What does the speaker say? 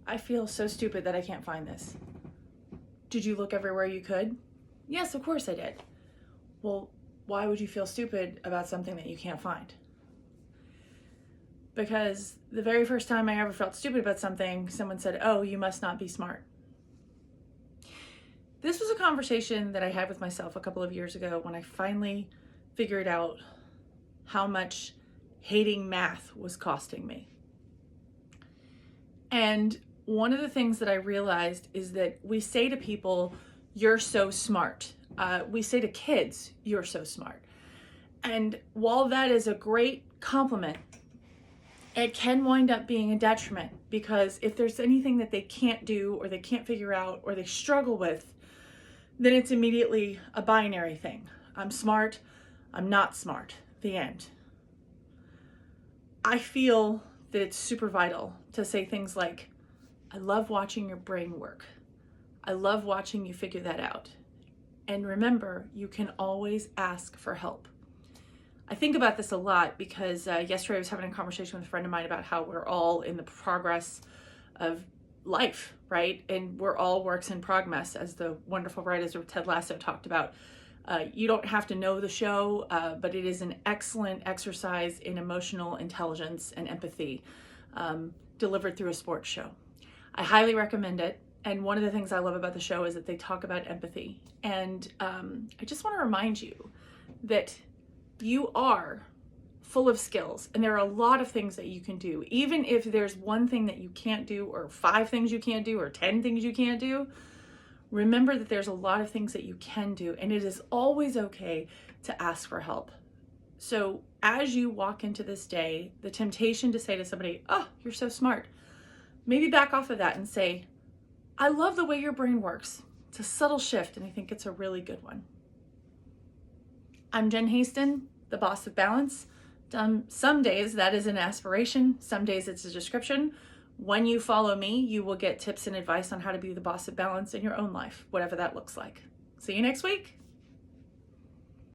I feel so stupid that I can't find this. Did you look everywhere you could? Yes, of course I did. Well, why would you feel stupid about something that you can't find? Because the very first time I ever felt stupid about something, someone said, "Oh, you must not be smart." This was a conversation that I had with myself a couple of years ago when I finally figured out how much hating math was costing me. And one of the things that I realized is that we say to people, "You're so smart." We say to kids, "You're so smart." And while that is a great compliment, it can wind up being a detriment, because if there's anything that they can't do or they can't figure out or they struggle with, then it's immediately a binary thing. I'm smart, I'm not smart, the end. I feel that it's super vital to say things like, "I love watching your brain work. I love watching you figure that out. And remember, you can always ask for help." I think about this a lot because yesterday I was having a conversation with a friend of mine about how we're all in the progress of life, right? And we're all works in progress, as the wonderful writers of Ted Lasso talked about. You don't have to know the show, but it is an excellent exercise in emotional intelligence and empathy, delivered through a sports show. I highly recommend it. And one of the things I love about the show is that they talk about empathy. And I just want to remind you that you are full of skills, and there are a lot of things that you can do. Even if there's one thing that you can't do, or 5 things you can't do, or 10 things you can't do, remember that there's a lot of things that you can do, and it is always okay to ask for help. So as you walk into this day, the temptation to say to somebody, "Oh, you're so smart," maybe back off of that and say, "I love the way your brain works." It's a subtle shift, and I think it's a really good one. I'm Jen Haston, the boss of balance. Some days that is an aspiration, some days it's a description. When you follow me, you will get tips and advice on how to be the boss of balance in your own life, whatever that looks like. See you next week.